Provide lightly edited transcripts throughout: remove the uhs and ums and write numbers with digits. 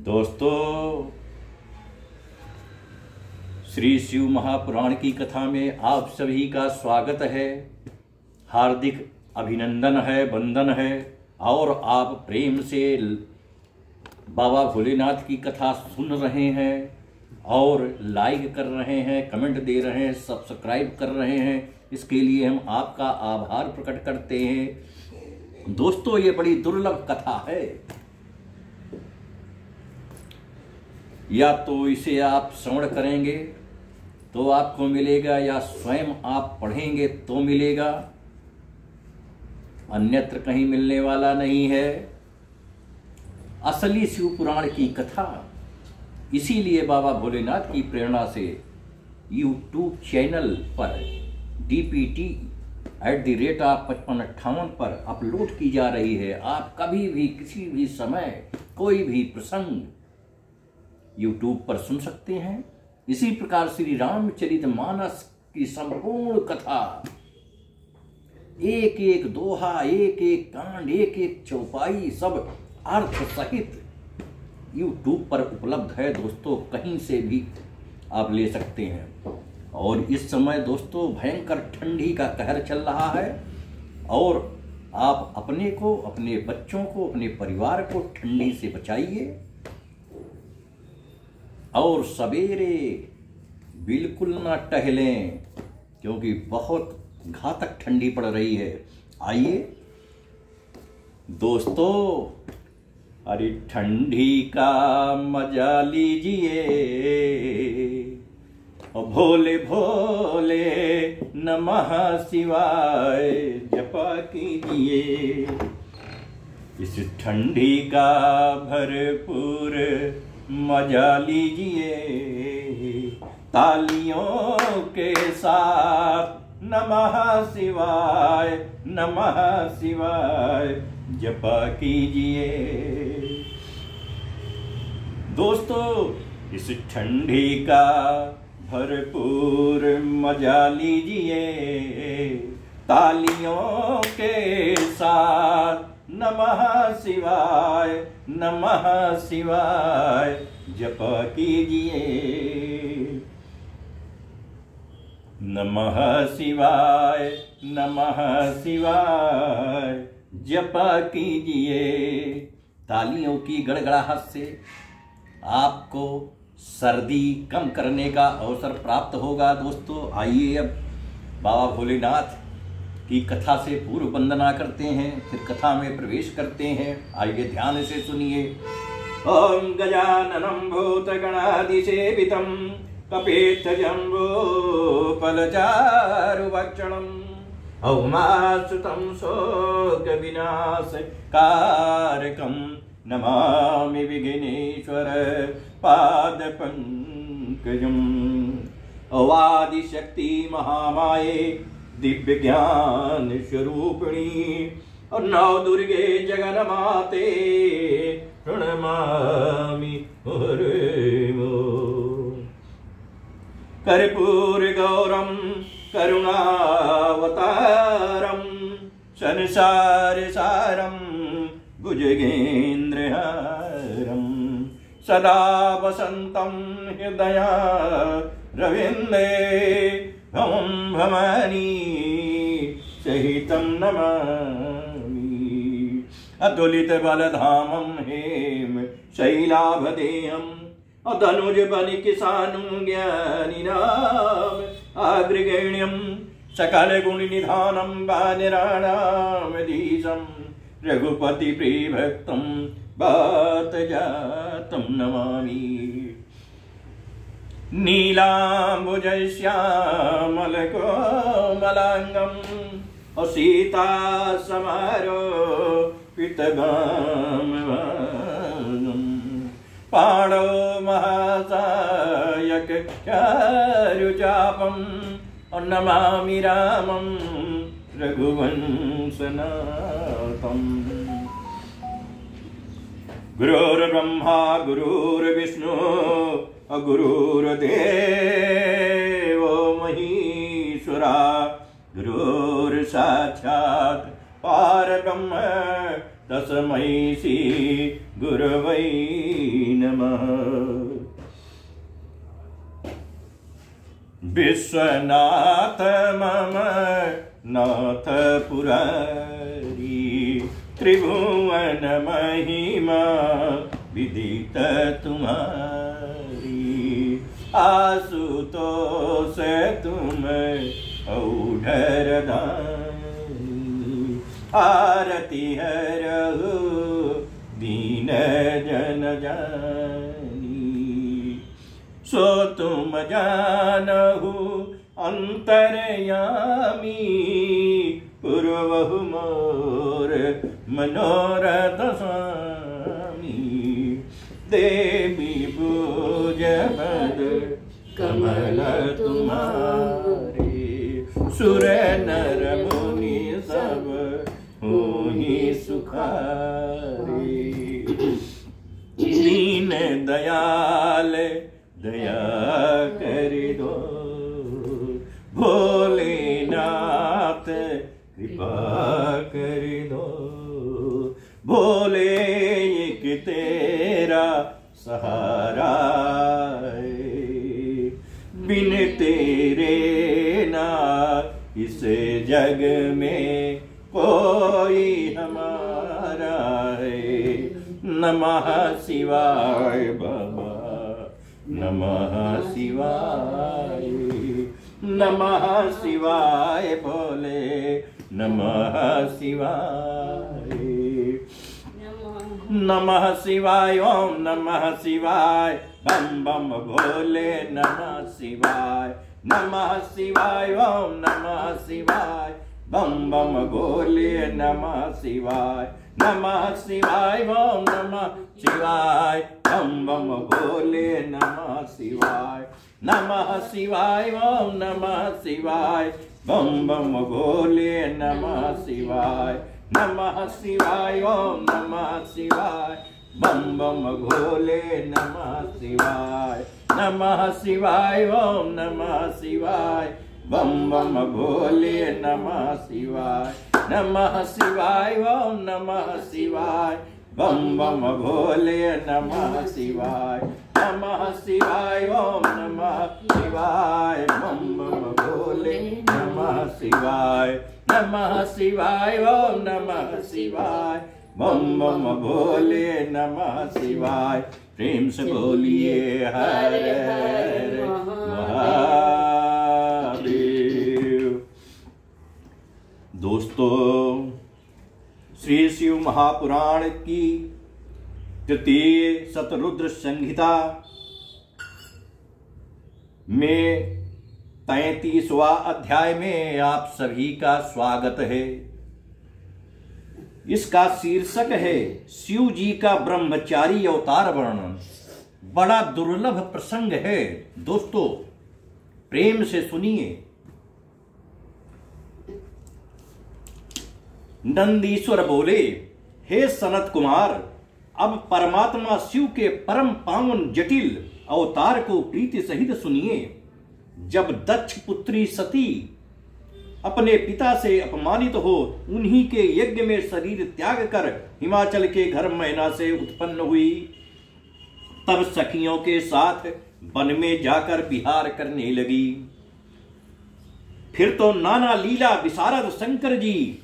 दोस्तों, श्री शिव महापुराण की कथा में आप सभी का स्वागत है। हार्दिक अभिनंदन है, वंदन है। और आप प्रेम से बाबा भोलेनाथ की कथा सुन रहे हैं और लाइक कर रहे हैं, कमेंट दे रहे हैं, सब्सक्राइब कर रहे हैं। इसके लिए हम आपका आभार प्रकट करते हैं। दोस्तों, ये बड़ी दुर्लभ कथा है। या तो इसे आप श्रवण करेंगे तो आपको मिलेगा, या स्वयं आप पढ़ेंगे तो मिलेगा, अन्यत्र कहीं मिलने वाला नहीं है। असली शिव पुराण की कथा इसीलिए बाबा भोलेनाथ की प्रेरणा से यूट्यूब चैनल पर DPT@5558 पर अपलोड की जा रही है। आप कभी भी किसी भी समय कोई भी प्रसंग यूट्यूब पर सुन सकते हैं। इसी प्रकार श्री रामचरितमानस की संपूर्ण कथा, एक एक दोहा, एक एक कांड, एक एक चौपाई, सब अर्थ सहित यूट्यूब पर उपलब्ध है। दोस्तों, कहीं से भी आप ले सकते हैं। और इस समय दोस्तों भयंकर ठंडी का कहर चल रहा है और आप अपने को, अपने बच्चों को, अपने परिवार को ठंडी से बचाइए। और सवेरे बिल्कुल ना टहलें, क्योंकि बहुत घातक ठंडी पड़ रही है। आइए दोस्तों, अरे ठंडी का मजा लीजिए और भोले भोले नमः शिवाय जपा कीजिए। इस ठंडी का भरपूर मजा लीजिए, तालियों के साथ नमः शिवाय नमः शिवाय जपा कीजिए। दोस्तों, इस ठंडी का भरपूर मजा लीजिए, तालियों के साथ नमः शिवाय नमः शिवाय जपा कीजिए। नमः शिवाय नमः शिवाय जपा कीजिए। तालियों की गड़गड़ाहट से आपको सर्दी कम करने का अवसर प्राप्त होगा। दोस्तों, आइए अब बाबा भोलेनाथ की कथा से पूर्व वंदना करते हैं, फिर कथा में प्रवेश करते हैं। आइए ध्यान से सुनिए। ओम गजाननं भूतगणाधिसेवितं कपित्थजम्बो फलचारुभक्षणं औमाश्रितं शोकविनाशकारकं नमामि विघ्नेश्वर पादपङ्कजम्। अवादिशक्ति महामाये दिव्य ज्ञान स्वरूपिणी और नव दुर्गे जगन्माते प्रणमामि मुहुर्मुहुः। कर्पूर गौरम करुणावतारम संसार सारम भुजगेन्द्रहारम सदा वसंतं हृदय रविंदे भवं भवानी सहितं नमामि। अतुलित बलधामं हेम शैलाभदेहं धनुज बलिकिसानं ज्ञानिनाम अग्रगण्यं सकल गुण निधानं वानराणामधीशं रघुपति प्रियभक्तं वात जातं नमामि। नीलाम्बुजश्यामलकोमलाङ्गं और सीता समारोपितभामवाङ्गं पाणौ महासायक चारुचापं और नमामि रामं रघुवंशनाथम्। गुरुर्ब्रह्मा गुरुर्विष्णु गुरुर्देवो महेश्वरा गुरुर्साक्षात् पारब्रह्म तस्मै श्री गुरवै नमः। विश्वनाथ मम नाथ पुरारी, त्रिभुवन महिमा विदित तुम्हारी। आशुतोष तुम औढ़रदानी, आरती हरहु दीन जन जानी। सो तुम जानहु अंतरयामी, पूर्वहु मोर मनोरथ स्वामी। देवी पूजपद कमल तुम्हारे, सुर नर मुनि सब होहि सुखारे। दीन दयाल दया कर दो, भोलेनाथ कृपा कर दो। भोले एक तेरा सहारा है, बिन तेरे ना इस जग में कोई हमारा है। नमः शिवाय बाबा, नमः शिवाय, नमः शिवाय भोले, नमः शिवाय, नमः शिवाय। ओम नमः शिवाय, बम बम भोले नमः शिवाय, नमः शिवाय। ओम नमः शिवाय, बम बम भोले नमः शिवाय, नमः शिवाय। ओम नमः शिवाय, बम बम भोले नमः शिवाय, नमः शिवाय। ओम नमः शिवाय, बम बम भोले नमः शिवाय, नमः शिवाय। ओम नमः शिवाय, बम बम भोले नमः शिवाय, नमः शिवाय। ओम नमः शिवाय, बम बम भोले नमः शिवाय, नमः शिवाय। ओम नमः शिवाय, बम बम भोले नमः शिवाय, नमः शिवाय। ओम नमः शिवाय, बम बम भोले नमः शिवाय, नमः शिवाय। ओम नमः शिवाय, बम बम भोले नमः शिवाय। प्रेम से बोलिए हर हर महादेव। दोस्तों, श्री शिव महापुराण की तृतीय शतरुद्र संहिता में 33वां अध्याय में आप सभी का स्वागत है। इसका शीर्षक है शिव जी का ब्रह्मचारी अवतार वर्णन। बड़ा दुर्लभ प्रसंग है दोस्तों, प्रेम से सुनिए। नंदीश्वर बोले, हे सनत कुमार, अब परमात्मा शिव के परम पावन जटिल अवतार को प्रीति सहित सुनिए। जब दक्ष पुत्री सती अपने पिता से अपमानित हो उन्हीं के यज्ञ में शरीर त्याग कर हिमाचल के घर मैना से उत्पन्न हुई, तब सखियों के साथ वन में जाकर विहार करने लगी। फिर तो नाना लीला विशारद शंकर जी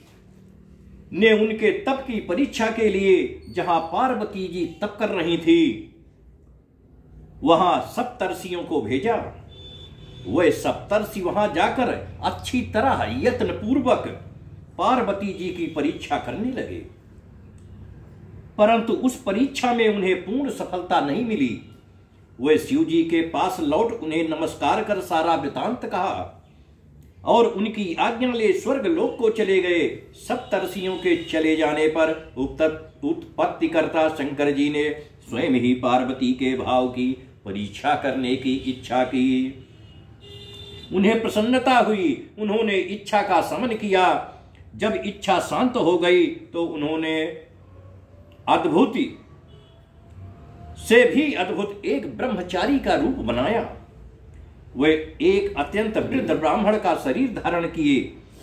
ने उनके तप की परीक्षा के लिए जहां पार्वती जी तप कर रही थी वहां सप्तर्षियों को भेजा। वे सप्तर्षि वहां जाकर अच्छी तरह यत्न पूर्वक पार्वती जी की परीक्षा करने लगे, परंतु उस परीक्षा में उन्हें पूर्ण सफलता नहीं मिली। वे शिव जी के पास लौट उन्हें नमस्कार कर सारा वृतांत कहा और उनकी आज्ञा ले स्वर्ग लोक को चले गए। सप्तर्षियों के चले जाने पर उत्पत्तिकर्ता शंकर जी ने स्वयं ही पार्वती के भाव की परीक्षा करने की इच्छा की। उन्हें प्रसन्नता हुई, उन्होंने इच्छा का समन किया। जब इच्छा शांत हो गई तो उन्होंने अद्भुत से भी अद्भुत एक ब्रह्मचारी का रूप बनाया। वे एक अत्यंत वृद्ध ब्राह्मण का शरीर धारण किए।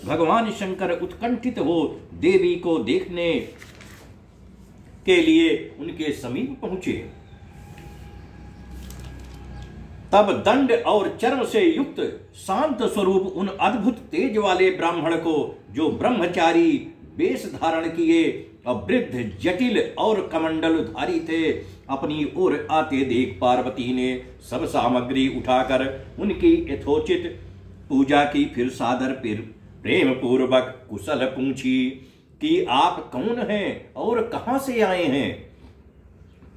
भगवान शंकर उत्कंठित हो देवी को देखने के लिए उनके समीप पहुंचे। तब दंड और चर्म से युक्त शांत स्वरूप उन अद्भुत तेज वाले ब्राह्मण को, जो ब्रह्मचारी वेश धारण किए और वृद्ध, जटिल और कमंडलधारी थे, अपनी ओर आते देख पार्वती ने सब सामग्री उठाकर उनकी यथोचित पूजा की। फिर सादर प्रेम पूर्वक कुशल पूछी कि आप कौन हैं और कहां से आए हैं।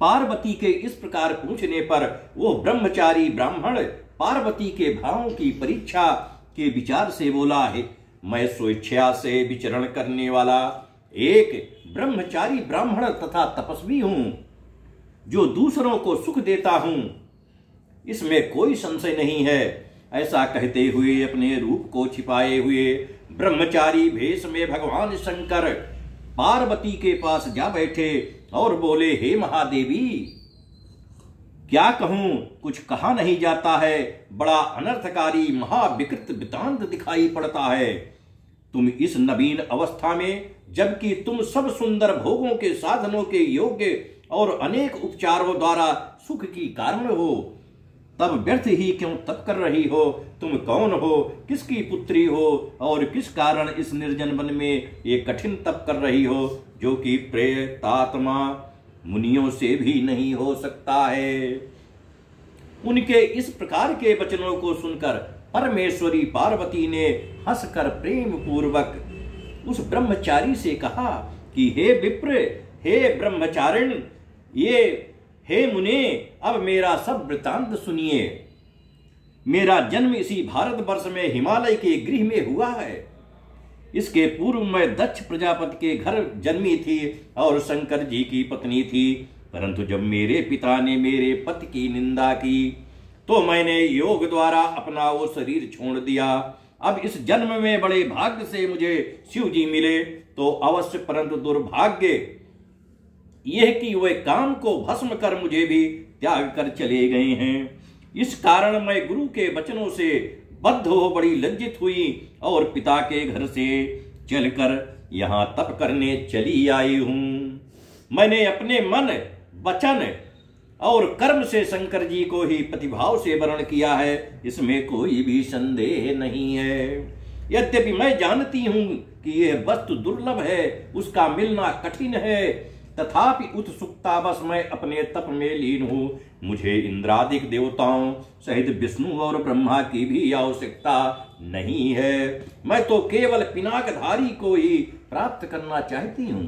पार्वती के इस प्रकार पूछने पर वो ब्रह्मचारी ब्राह्मण पार्वती के भावों की परीक्षा के विचार से बोला है, मैं स्वेच्छा से विचरण करने वाला एक ब्रह्मचारी ब्राह्मण तथा तपस्वी हूं, जो दूसरों को सुख देता हूं, इसमें कोई संशय नहीं है। ऐसा कहते हुए अपने रूप को छिपाए हुए ब्रह्मचारी भेष में भगवान शंकर पार्वती के पास जा बैठे और बोले, हे महादेवी, क्या कहूं, कुछ कहा नहीं जाता है। बड़ा अनर्थकारी महाविकृत वृतांत दिखाई पड़ता है। तुम इस नवीन अवस्था में, जबकि तुम सब सुंदर भोगों के साधनों के योग्य और अनेक उपचारों द्वारा सुख की कारण हो, तब व्यर्थ ही क्यों तप कर रही हो। तुम कौन हो, किसकी पुत्री हो और किस कारण इस निर्जन वन में ये कठिन तप कर रही हो, जो कि प्रेतात्मा मुनियों से भी नहीं हो सकता है। उनके इस प्रकार के वचनों को सुनकर परमेश्वरी पार्वती ने हंसकर प्रेम पूर्वक उस ब्रह्मचारी से कहा कि हे विप्र, हे ब्रह्मचारिण, हे मुने, अब मेरा सब वृतांत सुनिए। मेरा जन्म इसी भारतवर्ष में हिमालय के गृह में हुआ है। इसके पूर्व मैं दक्ष प्रजापति के घर जन्मी थी और शंकर जी की पत्नी थी, परंतु जब मेरे पिता ने मेरे पति की निंदा की तो मैंने योग द्वारा अपना वो शरीर छोड़ दिया। अब इस जन्म में बड़े भाग्य से मुझे शिव जी मिले तो अवश्य, परंतु दुर्भाग्य यह कि वे काम को भस्म कर मुझे भी त्याग कर चले गए हैं। इस कारण मैं गुरु के वचनों से बद्ध हो बड़ी लज्जित हुई और पिता के घर से चलकर यहाँ तप करने चली आई हूं। मैंने अपने मन, वचन और कर्म से शंकर जी को ही प्रतिभाव से वर्ण किया है, इसमें कोई भी संदेह नहीं है। यद्यपि मैं जानती हूं कि यह वस्तु दुर्लभ है, उसका मिलना कठिन है, तथापि उत्सुकतावश मैं अपने तप में लीन हूं। मुझे इंद्रादिक देवताओं सहित विष्णु और ब्रह्मा की भी आवश्यकता नहीं है। मैं तो केवल पिनाकधारी को ही प्राप्त करना चाहती हूं।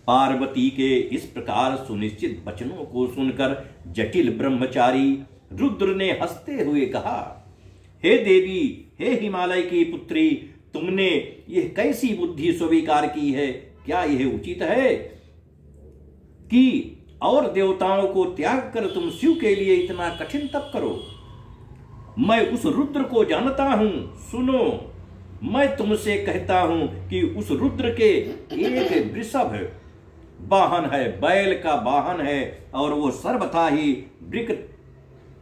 पार्वती के इस प्रकार सुनिश्चित वचनों को सुनकर जटिल ब्रह्मचारी रुद्र ने हंसते हुए कहा, हे देवी, हे हिमालय की पुत्री, तुमने यह कैसी बुद्धि स्वीकार की है। क्या यह उचित है कि और देवताओं को त्याग कर तुम शिव के लिए इतना कठिन तप करो। मैं उस रुद्र को जानता हूं। सुनो, मैं तुमसे कहता हूं कि उस रुद्र के एक वृषभ वाहन है, बैल का वाहन है, और वो सर्वथा ही विकृत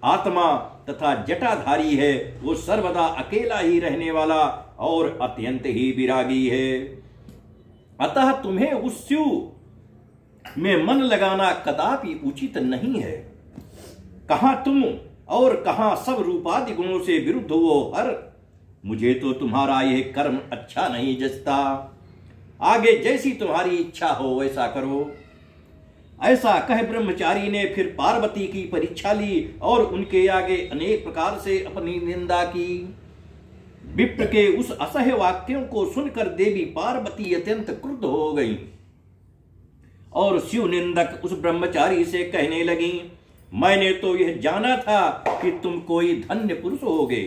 आत्मा तथा जटाधारी है। वो सर्वदा अकेला ही रहने वाला और अत्यंत ही विरागी है। अतः तुम्हें उस शिव में मन लगाना कदापि उचित नहीं है। कहां तुम और कहां सब रूपादि गुणों से विरुद्ध वो हर। मुझे तो तुम्हारा यह कर्म अच्छा नहीं जचता। आगे जैसी तुम्हारी इच्छा हो वैसा करो। ऐसा कह ब्रह्मचारी ने फिर पार्वती की परीक्षा ली और उनके आगे अनेक प्रकार से अपनी निंदा की। विप्र के उस असह्य वाक्यों को सुनकर देवी पार्वती अत्यंत क्रुद्ध हो गई और शिव निंदक उस ब्रह्मचारी से कहने लगी, मैंने तो यह जाना था कि तुम कोई धन्य पुरुष होगे,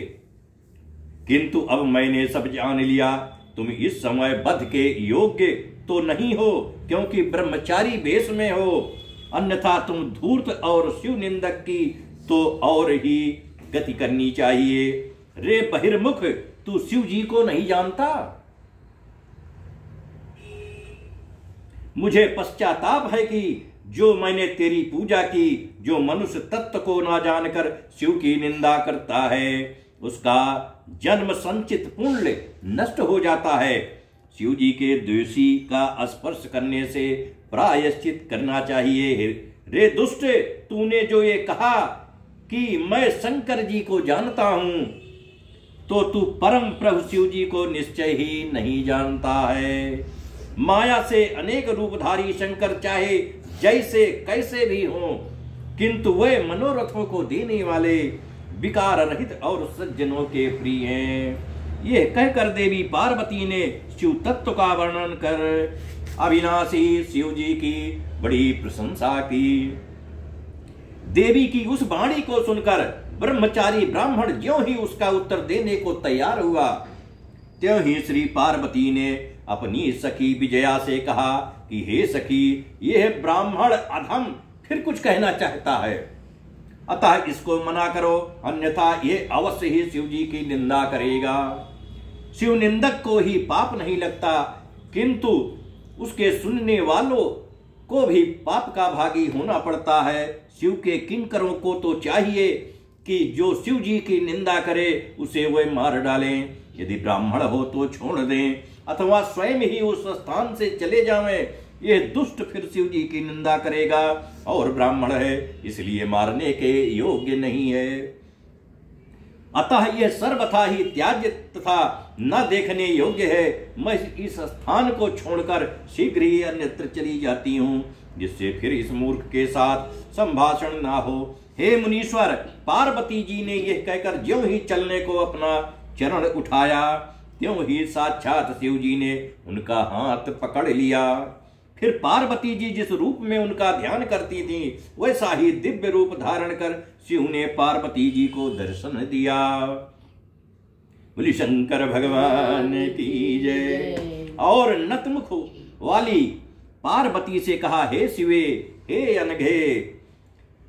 किंतु अब मैंने सब जान लिया। तुम इस समय वध के योग्य तो नहीं हो, क्योंकि ब्रह्मचारी वेश में हो, अन्यथा तुम धूर्त और शिव निंदक की तो और ही गति करनी चाहिए। रे बहिर्मुख, तू शिव जी को नहीं जानता। मुझे पश्चाताप है कि जो मैंने तेरी पूजा की, जो मनुष्य तत्व को ना जानकर शिव की निंदा करता है, उसका जन्म संचित पुण्य नष्ट हो जाता है। शिव जी के द्वेषी का स्पर्श करने से प्रायश्चित करना चाहिए। रे दुष्ट, तूने जो ये कहा कि मैं शंकर जी को जानता हूं, तो तू परम प्रभु शिव जी को निश्चय ही नहीं जानता है। माया से अनेक रूपधारी शंकर चाहे जैसे कैसे भी हों, किंतु वे मनोरथों को देने वाले, विकार रहित और सज्जनों के प्रिय हैं। यह कहकर देवी पार्वती ने शिव तत्व का वर्णन कर अविनाशी शिव जी की बड़ी प्रशंसा की। देवी की उस वाणी को सुनकर ब्रह्मचारी ब्राह्मण ज्यों ही उसका उत्तर देने को तैयार हुआ, त्यों ही श्री पार्वती ने अपनी सखी विजया से कहा कि हे सखी, यह ब्राह्मण अधम फिर कुछ कहना चाहता है, अतः इसको मना करो, अन्यथा यह अवश्य ही शिव जी की निंदा करेगा। शिव निंदक को ही पाप नहीं लगता, किंतु उसके सुनने वालों को भी पाप का भागी होना पड़ता है। शिव के किंकरों को तो चाहिए कि जो शिव जी की निंदा करे उसे वे मार डालें, यदि ब्राह्मण हो तो छोड़ दें, अथवा स्वयं ही उस स्थान से चले जावें। यह दुष्ट फिर शिव जी की निंदा करेगा और ब्राह्मण है इसलिए मारने के योग्य नहीं है, अतः यह सर्वथा ही त्याज्य तथा न देखने योग्य है। मैं इस स्थान को छोड़कर शीघ्र ही अन्यत्र चली जाती हूँ, जिससे फिर इस मूर्ख के साथ संभाषण ना हो। हे मुनीश्वर, पार्वती जी ने यह कहकर ज्यों ही चलने को अपना चरण उठाया, त्यों ही साक्षात शिव जी ने उनका हाथ पकड़ लिया। फिर पार्वती जी जिस रूप में उनका ध्यान करती थी, वैसा ही दिव्य रूप धारण कर शिव ने पार्वती जी को दर्शन दिया। बोली शंकर भगवान की जय। और नतमुख वाली पार्वती से कहा, हे शिवे, हे अनघे,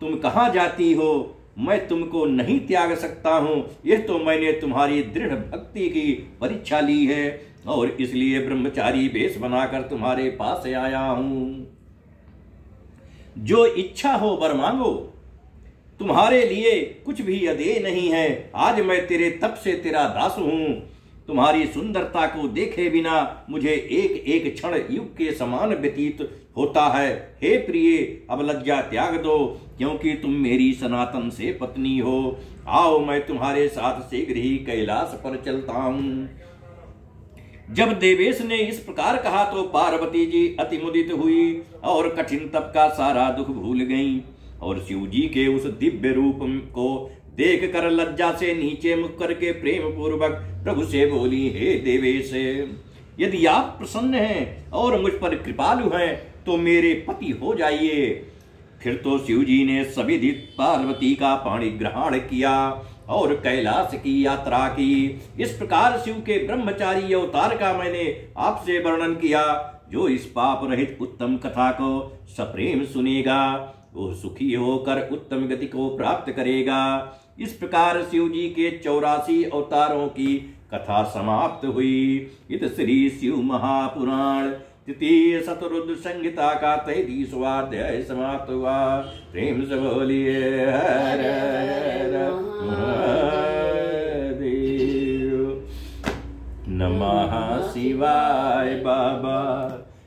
तुम कहाँ जाती हो? मैं तुमको नहीं त्याग सकता हूं। यह तो मैंने तुम्हारी दृढ़ भक्ति की परीक्षा ली है और इसलिए ब्रह्मचारी वेश बनाकर तुम्हारे पास आया हूं। जो इच्छा हो वर मांगो, तुम्हारे लिए कुछ भी अदेय नहीं है। आज मैं तेरे तप से तेरा दास हूं। तुम्हारी सुंदरता को देखे बिना मुझे एक एक क्षण युग के समान व्यतीत होता है। हे प्रिय, अब लज्जा त्याग दो, क्योंकि तुम मेरी सनातन से पत्नी हो। आओ, मैं तुम्हारे साथ शीघ्र ही कैलाश पर चलता हूं। जब देवेश ने इस प्रकार कहा तो पार्वती जी अति मुदित हुई और कठिन तप का सारा दुख भूल गईं और शिव जी के उस दिव्य रूप को देख कर लज्जा से नीचे मुख करके प्रेम पूर्वक प्रभु से बोली, हे देवेश, यदि आप प्रसन्न हैं और मुझ पर कृपालु हैं तो मेरे पति हो जाइए। फिर तो शिव जी ने सविधि पार्वती का पाणी ग्रहण किया और कैलाश की यात्रा की। इस प्रकार शिव के ब्रह्मचारी अवतार का मैंने आपसे वर्णन किया। जो इस पाप रहित उत्तम कथा को सप्रेम सुनेगा वो सुखी होकर उत्तम गति को प्राप्त करेगा। इस प्रकार शिव जी के 84 अवतारों की कथा समाप्त हुई। इत श्री शिव महापुराण तृतीय शतरुद्र संहिता का 33वां अध्याय समाप्त हुआ। प्रेम से बोलिए हर हर महादेव। नमः शिवाय बाबा,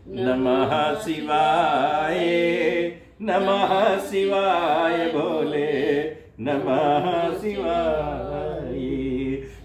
नमः शिवाय, नमः शिवाय भोले, नमः शिवाय,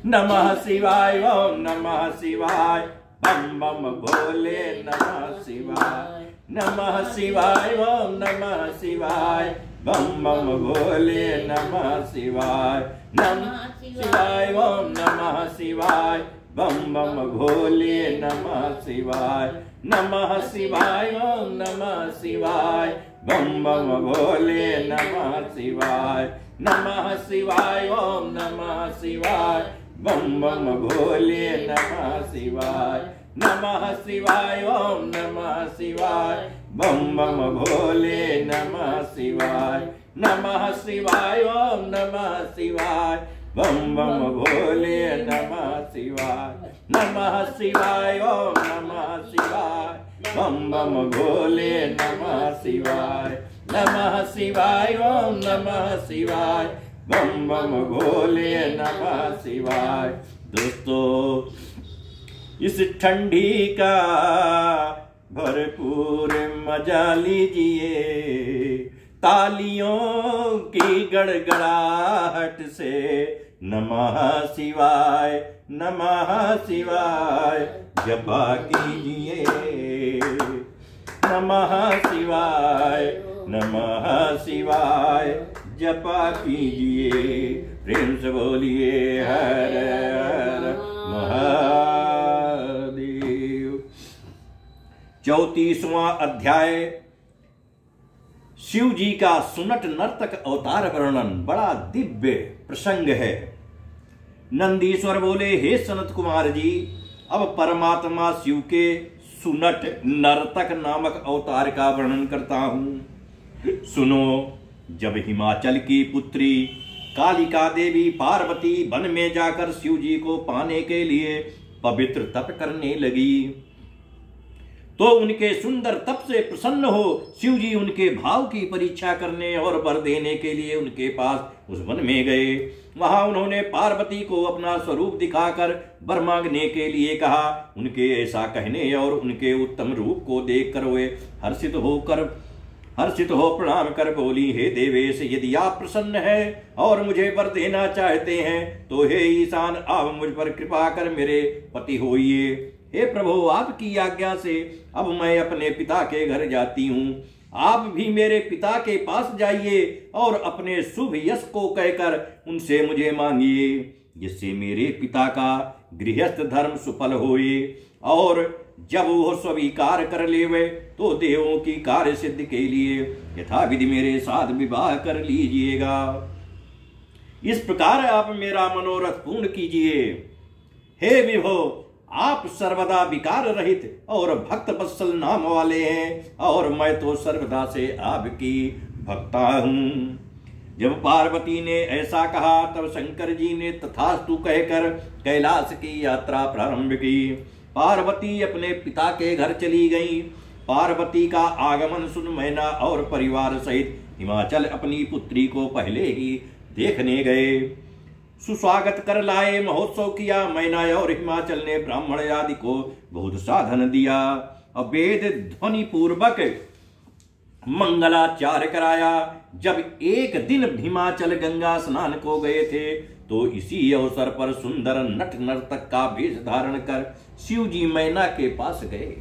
नमः शिवाय, ओम नमः शिवाय, बम बम भोले, नमः शिवाय, नमः शिवाय, ओम नमः शिवाय, बम बम भोले, नमः शिवाय, नमः शिवाय, ओम नमः शिवाय, बम बम भोले, नमः शिवाय, नमः शिवाय, ओम नमः शिवाय, बम बम भोले, नमः शिवाय, नमः शिवाय, ओम नमः शिवाय, बम बम भोले, नमः शिवाय, नमः शिवाय, ओम नमः शिवाय, बम बम भोले, नमः शिवाय, नमः शिवाय, ओम नमः शिवाय, बम बम भोले, नमः शिवाय, नमः शिवाय, ओम नमः शिवाय, बम बम भोले, नमः शिवाय, नमः शिवाय, ओम नमः शिवाय, बम बम भोले, नमः शिवाय। दोस्तों, इस ठंडी का भरपूर मजा लीजिए तालियों की गड़गड़ाहट से। नमः शिवाय नमः शिवाय जपा कीजिए। नमः शिवाय नमः शिवाय जपा कीजिए। प्रेम से बोलिए हर हर महादेव। 34वां अध्याय शिव जी का सुनट नर्तक अवतार वर्णन बड़ा दिव्य प्रसंग है। नंदीश्वर बोले, हे सनत कुमार जी, अब परमात्मा शिव के सुनट नर्तक नामक अवतार का वर्णन करता हूं। सुनो, जब हिमाचल की पुत्री कालिका देवी पार्वती वन में जाकर शिव जी को पाने के लिए पवित्र तप करने लगी, तो उनके सुंदर तप से प्रसन्न हो शिव जी उनके भाव की परीक्षा करने और वर देने के लिए उनके पास उस वन में गए। वहां उन्होंने पार्वती को अपना स्वरूप दिखाकर वर मांगने के लिए कहा। उनके ऐसा कहने और उनके उत्तम रूप को देखकर वे हर्षित हो प्रणाम कर बोली, हे देवेश, यदि आप प्रसन्न हैं और मुझे वर देना चाहते हैं तो हे ईशान, आप मुझ पर कृपा कर मेरे पति होइए। हे प्रभु, आपकी आज्ञा से अब मैं अपने पिता के घर जाती हूँ। आप भी मेरे पिता के पास जाइए और अपने शुभ यश को कहकर उनसे मुझे मांगिए, जिससे मेरे पिता का गृहस्थ धर्म सफल होए, और जब वो स्वीकार कर लेवे तो देवों की कार्य सिद्धि के लिए यथाविधि मेरे साथ विवाह कर लीजिएगा। इस प्रकार आप मेरा मनोरथ पूर्ण कीजिए। हे विभो, आप सर्वदा विकार रहित और भक्त वत्सल नाम वाले हैं, और मैं तो सर्वदा से आपकी भक्ता हूं। जब पार्वती ने ऐसा कहा तब शंकर जी ने तथास्तु कहकर कैलाश की यात्रा प्रारंभ की। पार्वती अपने पिता के घर चली गई। पार्वती का आगमन सुन मैना और परिवार सहित हिमाचल अपनी पुत्री को पहले ही देखने गए। सुस्वागत कर लाए, महोत्सव किया। मैना और हिमाचल ने ब्राह्मण आदि को बहुत साधन दिया, वेद ध्वनि पूर्वक मंगलाचार्य कराया। जब एक दिन हिमाचल गंगा स्नान को गए थे तो इसी अवसर पर सुंदर नट नर्तक का वेश धारण कर शिव जी मैना के पास गए।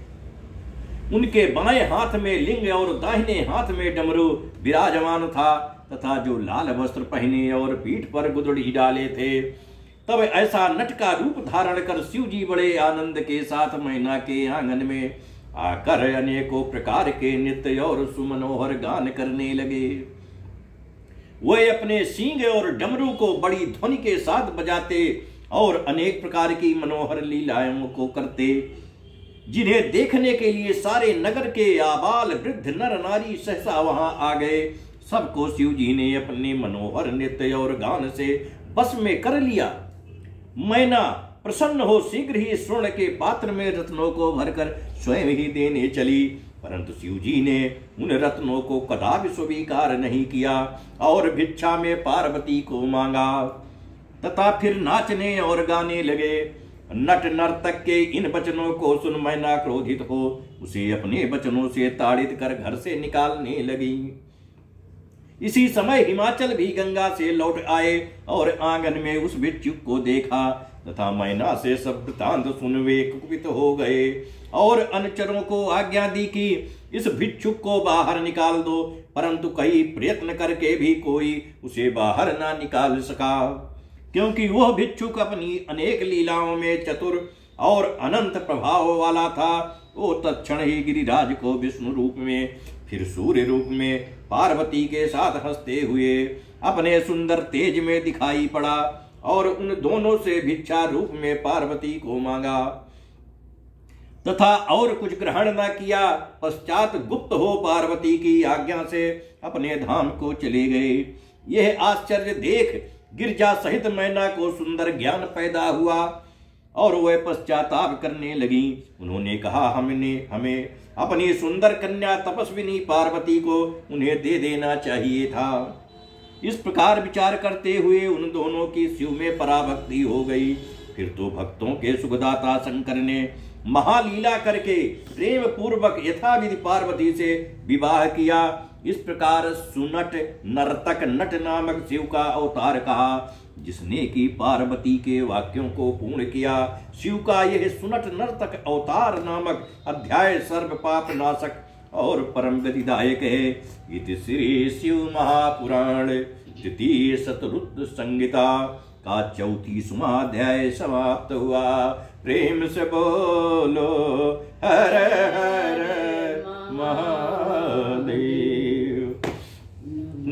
उनके बाएं हाथ में लिंग और दाहिने हाथ में डमरू विराजमान था, तथा जो लाल वस्त्र पहने और पीठ पर गुदड़ी डाले थे। तब ऐसा नट का रूप धारण कर शिव जी बड़े आनंद के साथ मैना के आंगन में आकर अनेकों प्रकार के नृत्य और सुमनोहर गान करने लगे। वे अपने सींग और डमरू को बड़ी ध्वनि के साथ बजाते और अनेक प्रकार की मनोहर लीलाओं को करते, जिन्हें देखने के लिए सारे नगर के आबाल वृद्ध नर नारी सहसा वहां आ गए। सबको शिव जी ने अपने मनोहर नृत्य और गान से बस में कर लिया। मैना प्रसन्न हो शीघ्र ही स्वर्ण के पात्र में रत्नों को भरकर स्वयं ही देने चली, परंतु शिव जी ने उन रत्नों को कदापि स्वीकार नहीं किया और भिक्षा में पार्वती को मांगा, तथा फिर नाचने और गाने लगे। नट नर्तक के इन वचनों को सुन मैना क्रोधित हो उसे अपने वचनों से ताड़ित कर घर से निकालने लगी। इसी समय हिमाचल भी गंगा से लौट आए और आंगन में उस भिक्षुक को देखा, तथा मैना से सब वृतांत सुन वे कुपित हो गए और अनुचरों को आज्ञा दी कि इस भिक्षुक को बाहर निकाल दो, परंतु कई प्रयत्न करके भी कोई उसे बाहर ना निकाल सका, क्योंकि वह भिक्षुक अपनी अनेक लीलाओं में चतुर और अनंत प्रभाव वाला था। वो तत्क्षण ही गिरिराज को विष्णु रूप में फिर सूर्य रूप में पार्वती के साथ हंसते हुए अपने सुंदर तेज में दिखाई पड़ा और उन दोनों से भिक्षा रूप में पार्वती को मांगा, तथा और कुछ ग्रहण न किया। पश्चात गुप्त हो पार्वती की आज्ञा से अपने धाम को चले गए। यह आश्चर्य देख गिरजा सहित मैना को सुंदर ज्ञान पैदा हुआ और वह पश्चाताप करने लगी। उन्होंने कहा, हमें अपनी सुंदर कन्या तपस्विनी पार्वती को उन्हें दे देना चाहिए था। इस प्रकार विचार करते हुए उन दोनों की शिव में पराभक्ति हो गई। फिर तो भक्तों के सुखदाता शंकर ने महालीला करके प्रेम पूर्वक यथाविधि पार्वती से विवाह किया। इस प्रकार सुनट नर्तक नट नामक शिव का अवतार कहा, जिसने कि पार्वती के वाक्यों को पूर्ण किया। शिव का यह सुनट नर्तक अवतार नामक अध्याय सर्व पाप नाशक और परम गतिदायक है। इति श्री शिव महापुराण तृतीय शतरुद्र संहिता का 34वां अध्याय समाप्त हुआ। प्रेम से बोलो हर हर महादेव।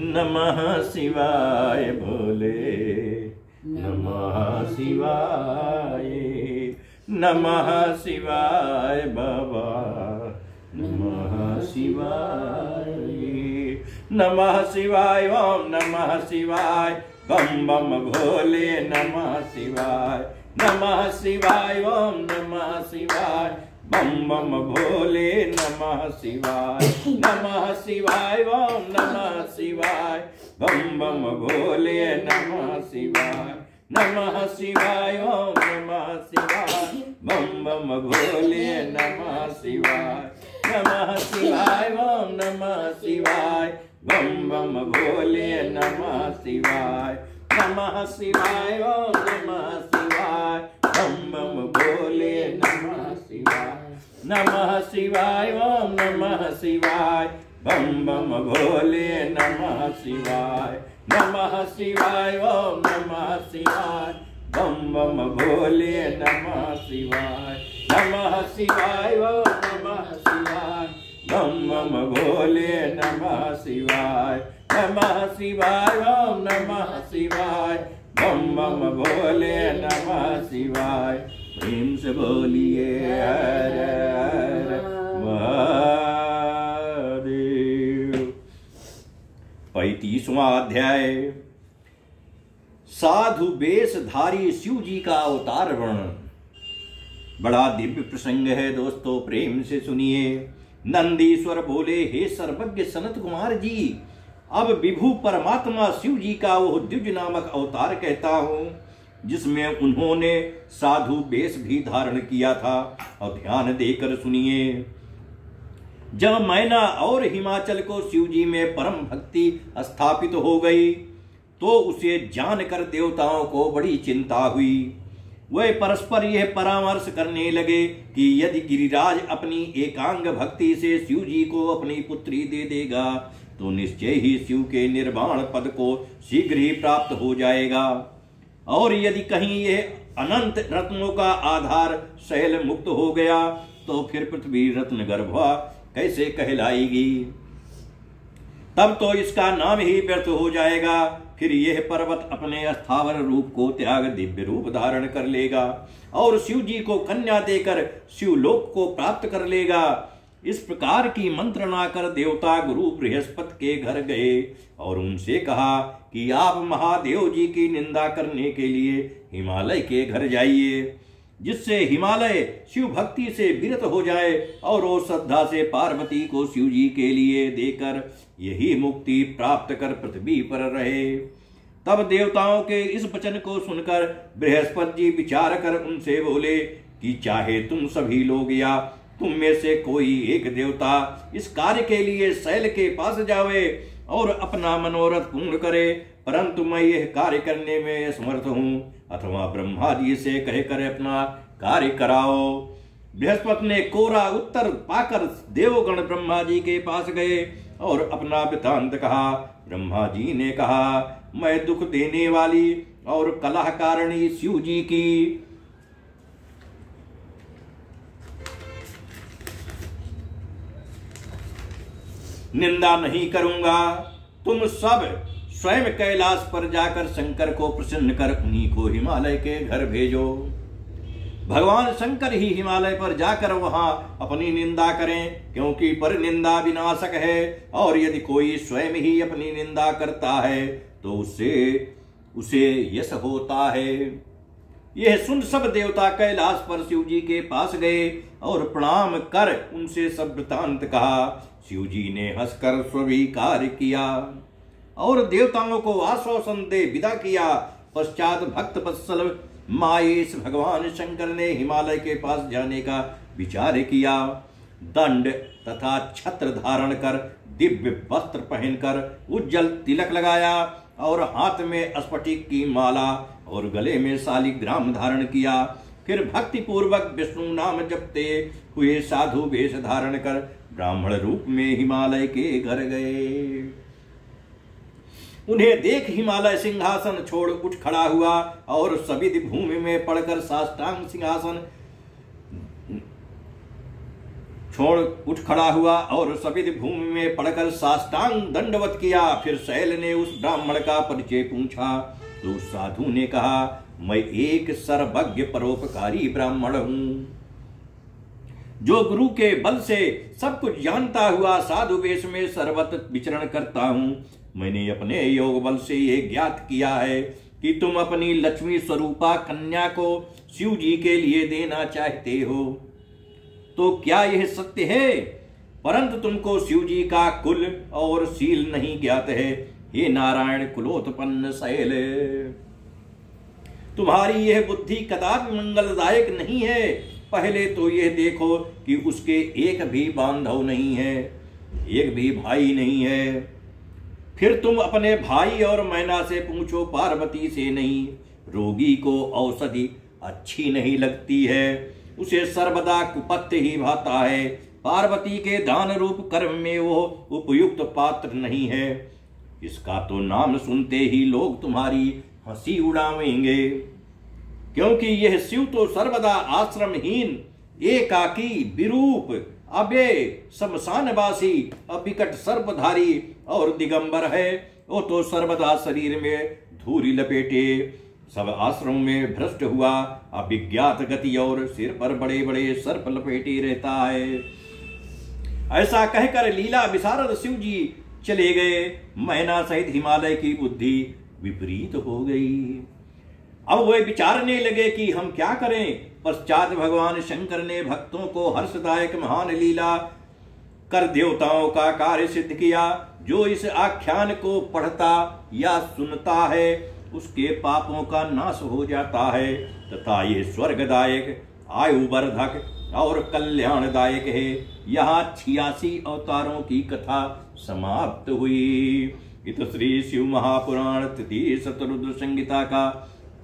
नमः शिवाय भोले, नमः शिवाय, नमः शिवाय बाबा, नमः शिवाय, नमः शिवाय, ओम नमः शिवाय, बम बम भोले नमः शिवाय, नमः शिवाय, ओम नमः शिवाय, बम बम भोले नमः शिवाय, नमः शिवाय, ओम नमः शिवाय, बम बम भोले नमः शिवाय, नमः शिवाय, ओम नमः शिवाय, बम बम भोले नमः शिवाय, नमः शिवाय, ओम नमः शिवाय, बम बम भोले नमः शिवाय, नमः शिवाय, ओम नमः शिवाय, बम बम भोले नमः शिवाय, नमः शिवाय, ओम नमः शिवाय, बम बम भोले नमः शिवाय, नमः शिवाय, ओम नमः शिवाय, बम बम भोले नमः शिवाय, नमः शिवाय, ओम नमः शिवाय, बम बम भोले नमः शिवाय, नमः शिवाय, ओम नमः शिवाय, बम बम भोले नमः शिवाय। प्रेम से बोलिए हर हर महादेव। 35वां अध्याय साधु वेशधारी शिव जी का अवतार वर्णन। बड़ा दिव्य प्रसंग है दोस्तों, प्रेम से सुनिए। नंदीश्वर बोले, हे सर्वज्ञ सनत कुमार जी, अब विभु परमात्मा शिव जी का वह द्विज नामक अवतार कहता हूं, जिसमें उन्होंने साधु वेश भी धारण किया था। और ध्यान देकर सुनिए। जब मैना और हिमाचल को शिव जी में परम भक्ति स्थापित हो गई, तो उसे जानकर देवताओं को बड़ी चिंता हुई। वे परस्पर यह परामर्श करने लगे कि यदि गिरिराज अपनी एकांग भक्ति से शिव जी को अपनी पुत्री दे देगा, तो निश्चय ही शिव के निर्वाण पद को शीघ्र ही प्राप्त हो जाएगा। और यदि कहीं यह अनंत रत्नों का आधार शैल मुक्त हो गया, तो फिर पृथ्वी रत्न गर्भा कैसे कहलाएगी? तब तो इसका नाम ही व्यर्थ हो जाएगा। फिर यह पर्वत अपने स्थावर रूप को त्याग दिव्य रूप धारण कर लेगा और शिव जी को कन्या देकर शिवलोक को प्राप्त कर लेगा। इस प्रकार की मंत्रणा कर देवता गुरु बृहस्पति के घर गए और उनसे कहा कि आप महादेव जी की निंदा करने के लिए हिमालय के घर जाइए, जिससे हिमालय शिव भक्ति से विरत हो जाए और वो श्रद्धा से पार्वती को शिव जी के लिए देकर यही मुक्ति प्राप्त कर पृथ्वी पर रहे। तब देवताओं के इस वचन को सुनकर बृहस्पति जी विचार कर उनसे बोले कि चाहे तुम सभी लोग या तुम में से कोई एक देवता इस कार्य के लिए शैल के पास जावे और अपना मनोरथ पूर्ण करे, परंतु मैं यह कार्य करने में असमर्थ हूं, अथवा ब्रह्मा जी से कहकर अपना कार्य कराओ। बृहस्पति ने कोरा उत्तर पाकर देवगण ब्रह्मा जी के पास गए और अपना वृतांत कहा। ब्रह्मा जी ने कहा, मैं दुख देने वाली और कलह कारिणी शिव जी की निंदा नहीं करूंगा। तुम सब स्वयं कैलाश पर जाकर शंकर को प्रसन्न कर उन्हीं को हिमालय के घर भेजो। भगवान शंकर ही हिमालय पर जाकर वहां अपनी निंदा करें, क्योंकि पर निंदा विनाशक है, और यदि कोई स्वयं ही अपनी निंदा करता है तो उसे यश होता है। यह सुन सब देवता कैलाश पर शिव जी के पास गए और प्रणाम कर उनसे सब वृतांत कहा। शिव जी ने हंसकर स्वीकार किया और देवताओं को आश्वासन दे विदा किया। पश्चात भक्त वत्सल माहेश भगवान शंकर ने हिमालय के पास जाने का विचार किया। दंड तथा छत्र धारण कर, दिव्य वस्त्र पहनकर, उज्जवल तिलक लगाया और हाथ में स्फटिक की माला और गले में शालिग्राम धारण किया। फिर भक्ति पूर्वक विष्णु नाम जपते हुए साधु वेश धारण कर ब्राह्मण रूप में हिमालय के घर गए। उन्हें देख हिमालय सिंहासन छोड़ उठ खड़ा हुआ और सविध भूमि में पड़कर साष्टांग सिंहासन छोड़ उठ खड़ा हुआ और सविध भूमि में पड़कर साष्टांग दंडवत किया। फिर शैल ने उस ब्राह्मण का परिचय पूछा तो उस साधु ने कहा, मैं एक सर्वज्ञ परोपकारी ब्राह्मण हूं, जो गुरु के बल से सब कुछ जानता हुआ साधु वेश में सर्वत्र विचरण करता हूं। मैंने अपने योग बल से ये ज्ञात किया है कि तुम अपनी लक्ष्मी स्वरूपा कन्या को शिव जी के लिए देना चाहते हो। तो क्या यह सत्य है? परंतु तुमको शिव जी का कुल और शील नहीं ज्ञात है। हे नारायण कुलोत्पन्न शैल, तुम्हारी यह बुद्धि कदापि मंगलदायक नहीं है। पहले तो यह देखो कि उसके एक भी बांधव नहीं है, एक भी भाई नहीं है। फिर तुम अपने भाई और मैना से पूछो, पार्वती से नहीं। रोगी को औषधि अच्छी नहीं लगती है, उसे सर्वदा कुपत्य ही भाता है। पार्वती के दान रूप कर्म में वो उपयुक्त पात्र नहीं है। इसका तो नाम सुनते ही लोग तुम्हारी हंसी उड़ावेंगे, क्योंकि यह शिव तो सर्वदा आश्रमहीन, एकाकी, विरूप, अव्यय, शमशानवासी, अविकट सर्पधारी और दिगंबर है। वो तो सर्वदा शरीर में धूरी लपेटे, सब आश्रम में भ्रष्ट हुआ, अभिज्ञात गति और सिर पर बड़े बड़े सर्प लपेटे रहता है। ऐसा कहकर लीला विशारद शिव जी चले गए। मैना सहित हिमालय की बुद्धि विपरीत हो गई। अब वे विचारने लगे कि हम क्या करें। पश्चात भगवान शंकर ने भक्तों को हर्षदायक महान लीला कर देवताओं का कार्य सिद्ध किया। जो इस आख्यान को पढ़ता या सुनता है उसके पापों का नाश हो जाता है तथा ये स्वर्गदायक, आयुवर्धक और कल्याणदायक है। यहाँ 86 अवतारों की कथा समाप्त हुई। इत श्री शिव महापुराण तृतीय शतरुद्र संहिता का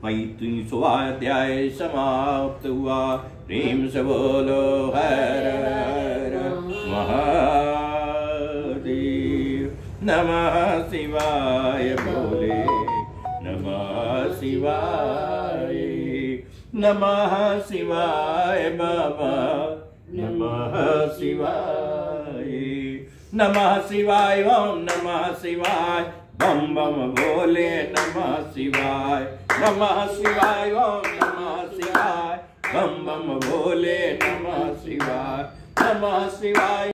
35वां अध्याय समाप्त हुआ। प्रेम से बोलो हर हर महादेव। नमः शिवाय बोले, नमः शिवाय, नमः शिवाय बाबा, नमः शिवाय, नमः शिवाय, ओम नमः शिवाय, बम बम भोले नमः शिवाय, नमः शिवाय, ओम नमः शिवाय, बम बम भोले नमः शिवाय, नमः शिवाय।